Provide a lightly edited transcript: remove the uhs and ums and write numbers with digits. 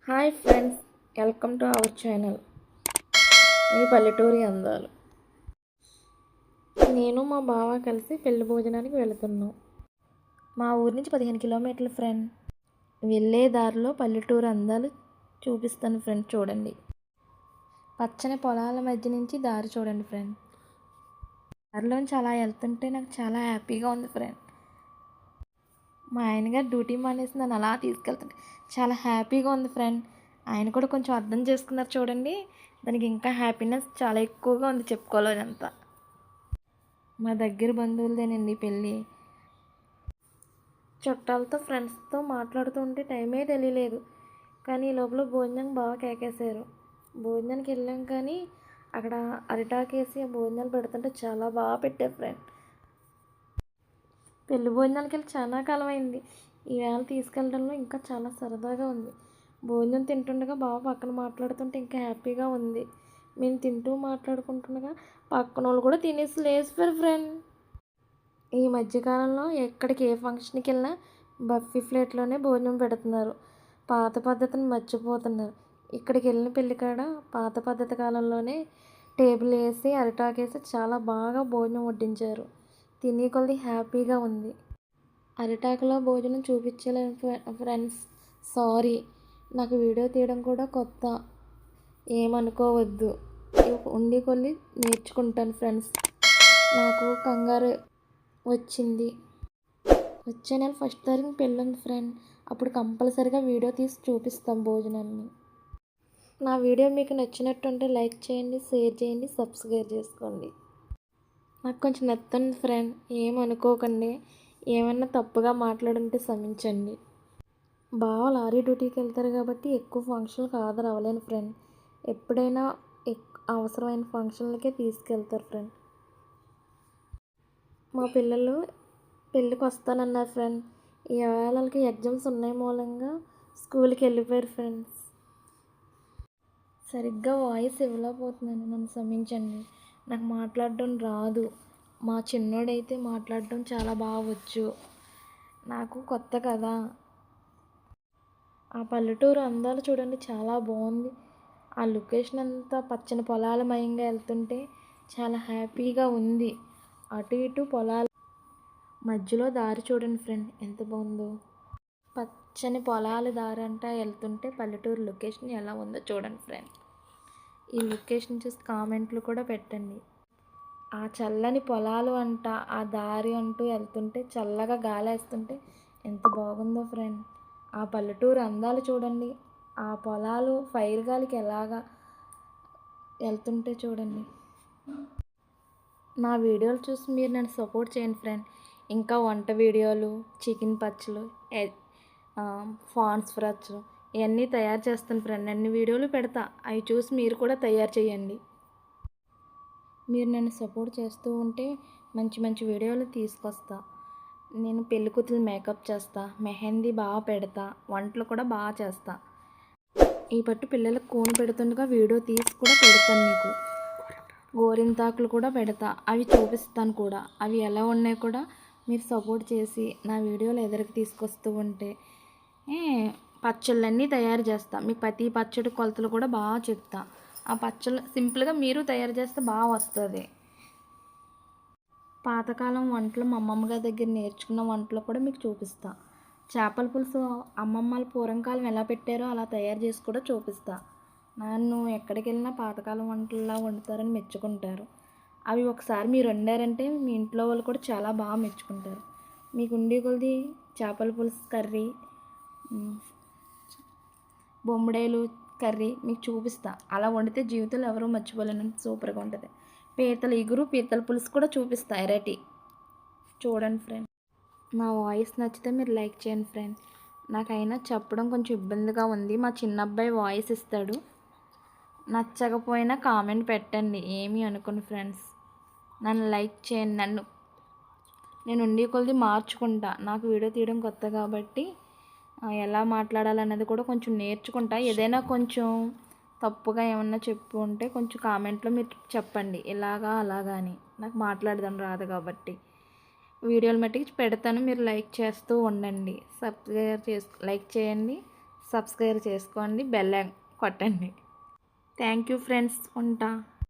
Hi friends, welcome to our channel మీ పల్లెటూరి అందాలు. నేను మా బావ కలిసి పెళ్లి భోజనానికి వెళుతున్నాం. మా ఊరి నుంచి 15 కిలోమీటర్లు ఫ్రెండ్. వెళ్ళే దారిలో పల్లెటూరు అందాలు చూపిస్తాను ఫ్రెండ్, చూడండి. పచ్చని పొలాల మధ్య నుంచి దారి చూడండి ఫ్రెండ్. దారిలోంచి అలా వెళ్తుంటే నాకు చాలా హ్యాపీగా ఉంది ఫ్రెండ్. మా ఆయనగారు డ్యూటీ మానేసి నన్ను అలా తీసుకెళ్తుంటే చాలా హ్యాపీగా ఉంది ఫ్రెండ్. ఆయన కూడా కొంచెం అర్థం చేసుకున్నారు చూడండి. దానికి ఇంకా హ్యాపీనెస్ చాలా ఎక్కువగా ఉంది, చెప్పుకోలేనంత. మా దగ్గర బంధువులదేనండి పెళ్ళి. చుట్టాలతో ఫ్రెండ్స్తో మాట్లాడుతూ ఉంటే టైమే తెలియలేదు. కానీ ఈ లోపల భోజనానికి బాగా కేకేశారు. భోజనానికి వెళ్ళాం కానీ అక్కడ అరిటాకేసి ఆ భోజనాలు పెడుతుంటే చాలా బాగా పెట్టారు ఫ్రెండ్. పెళ్లి భోజనాలకి వెళ్ళి చాలా కాలం అయింది. ఈవేళ తీసుకెళ్ళడంలో ఇంకా చాలా సరదాగా ఉంది. భోజనం తింటుండగా బావ పక్కన మాట్లాడుతుంటే ఇంకా హ్యాపీగా ఉంది. మేము తింటూ మాట్లాడుకుంటుండగా పక్కన వాళ్ళు కూడా తినేసి లేచిపోయారు ఫ్రెండ్. ఈ మధ్యకాలంలో ఎక్కడికి ఏ ఫంక్షన్కి వెళ్ళినా బఫీ ప్లేట్లోనే భోజనం పెడుతున్నారు. పాత పద్ధతిని మర్చిపోతున్నారు. ఇక్కడికి వెళ్ళిన పెళ్ళికాడ పాత పద్ధతి కాలంలోనే టేబుల్ వేసి అరిటాకేసి చాలా బాగా భోజనం వడ్డించారు. తినే కొలది హ్యాపీగా ఉంది. అరిటాకులో భోజనం చూపించలేను ఫ్రెండ్స్, సారీ. నాకు వీడియో తీయడం కూడా కొత్త, ఏమనుకోవద్దు. ఉండి కొద్ది నేర్చుకుంటాను ఫ్రెండ్స్. నాకు కంగారు వచ్చింది. వచ్చే నెల 1వ తారీఖున పెళ్ళి ఉంది ఫ్రెండ్. అప్పుడు కంపల్సరీగా వీడియో తీసి చూపిస్తాం భోజనాన్ని. నా వీడియో మీకు నచ్చినట్టుంటే లైక్ చేయండి, షేర్ చేయండి, సబ్స్క్రైబ్ చేసుకోండి. నాకు కొంచెం నత్తుంది ఫ్రెండ్, ఏమనుకోకండి. ఏమన్నా తప్పుగా మాట్లాడుంటే క్షమించండి. బావ లారీ డ్యూటీకి వెళ్తారు కాబట్టి ఎక్కువ ఫంక్షన్లకు హాజరు అవ్వలేను ఫ్రెండ్. ఎప్పుడైనా అవసరమైన ఫంక్షన్లకే తీసుకెళ్తారు ఫ్రెండ్. మా పిల్లలు పెళ్ళికి వస్తానన్నారు ఫ్రెండ్. ఈ వాళ్ళకి ఎగ్జామ్స్ ఉన్నాయి మూలంగా స్కూల్కి వెళ్ళిపోయారు ఫ్రెండ్స్. సరిగ్గా వాయిస్ ఇవ్వలేకపోతున్నాను, నన్ను క్షమించండి. నాకు మాట్లాడడం రాదు. మా చిన్నోడైతే మాట్లాడడం చాలా బాగా వచ్చు. నాకు కొత్త కదా. ఆ పల్లెటూరు అందాలు చూడండి, చాలా బాగుంది. ఆ లొకేషన్ అంతా పచ్చని పొలాలమయంగా వెళ్తుంటే చాలా హ్యాపీగా ఉంది. అటు ఇటు పొలాలు మధ్యలో దారి చూడండి ఫ్రెండ్, ఎంత బాగుందో. పచ్చని పొలాల దారి అంటా వెళ్తుంటే పల్లెటూరు లొకేషన్ ఎలా ఉందో చూడండి ఫ్రెండ్. ఈ లొకేషన్ చూసి కామెంట్లు కూడా పెట్టండి. ఆ చల్లని పొలాలు అంట, ఆ దారి అంటూ వెళ్తుంటే చల్లగా గాలి వేస్తుంటే ఎంత బాగుందో ఫ్రెండ్. ఆ పల్లెటూరు అందాలు చూడండి. ఆ పొలాలు ఫైర్ గాలికి ఎలాగా వెళ్తుంటే చూడండి. నా వీడియోలు చూసి మీరు నన్ను సపోర్ట్ చేయండి ఫ్రెండ్. ఇంకా వంట వీడియోలు, చికెన్ పచ్చలు, ఫాన్స్ ఫ్రచ్లు ఇవన్నీ తయారు చేస్తాను ఫ్రెండ్. అన్ని వీడియోలు పెడతా, అవి చూసి మీరు కూడా తయారు చేయండి. మీరు నన్ను సపోర్ట్ చేస్తూ ఉంటే మంచి మంచి వీడియోలు తీసుకొస్తా. నేను పెళ్లి కూతురు మేకప్ చేస్తా, మెహందీ బాగా పెడతా, వంటలు కూడా బాగా చేస్తా. ఈ పట్టు పిల్లలకు కోన్ పెడుతుండగా వీడియో తీసి కూడా పెడతాను మీకు. గోరింతాకులు కూడా పెడతా, అవి చూపిస్తాను కూడా. అవి ఎలా ఉన్నాయి కూడా మీరు సపోర్ట్ చేసి నా వీడియోలు ఎదురుకు తీసుకొస్తూ ఉంటే పచ్చళ్ళన్నీ తయారు చేస్తా. మీకు ప్రతి పచ్చడి కొలతలు కూడా బాగా చెప్తా. ఆ పచ్చళ్ళు సింపుల్గా మీరు తయారు చేస్తే బాగా వస్తుంది. పాతకాలం వంటలు మా అమ్మమ్మ గారి దగ్గర నేర్చుకున్న వంటలు కూడా మీకు చూపిస్తా. చేపల పులుసు అమ్మమ్మలు పూర్వకాలం ఎలా పెట్టారో అలా తయారు చేసి కూడా చూపిస్తా. నన్ను ఎక్కడికి వెళ్ళినా పాతకాలం వంటల్లా వండుతారని మెచ్చుకుంటారు. అవి ఒకసారి మీరు వండారంటే మీ ఇంట్లో వాళ్ళు కూడా చాలా బాగా మెచ్చుకుంటారు. మీకు ఉండే కొలది చేపల పులుసు కర్రీ, బొమ్మడేలు కర్రీ మీకు చూపిస్తా. అలా వండితే జీవితంలో ఎవరూ మర్చిపోలేనంత సూపర్గా ఉంటుంది. పీతల ఇగురు, పీతల పులుసు కూడా చూపిస్తా వెరైటీ. చూడండి ఫ్రెండ్. నా వాయిస్ నచ్చితే మీరు లైక్ చేయండి ఫ్రెండ్. నాకైనా చెప్పడం కొంచెం ఇబ్బందిగా ఉంది. మా చిన్న అబ్బాయి వాయిస్ ఇస్తాడు. నచ్చకపోయినా కామెంట్ పెట్టండి, ఏమీ అనుకోను ఫ్రెండ్స్. నన్ను లైక్ చేయండి. నేను ఉండే కొలది మార్చుకుంటా. నాకు వీడియో తీయడం కొత్త కాబట్టి ఎలా మాట్లాడాలన్నది కూడా కొంచెం నేర్చుకుంటా. ఏదైనా కొంచెం తప్పుగా ఏమన్నా చెప్పు ఉంటే కొంచెం కామెంట్లో మీరు చెప్పండి, ఇలాగా అలాగా అని. నాకు మాట్లాడడం రాదు కాబట్టి వీడియోలు మట్టికి పెడతాను. మీరు లైక్ చేస్తూ ఉండండి, సబ్స్క్రైబ్ లైక్ చేయండి, సబ్స్క్రైబ్ చేసుకోండి, బెల్ కొట్టండి. థ్యాంక్ యూ ఫ్రెండ్స్, ఉంటా.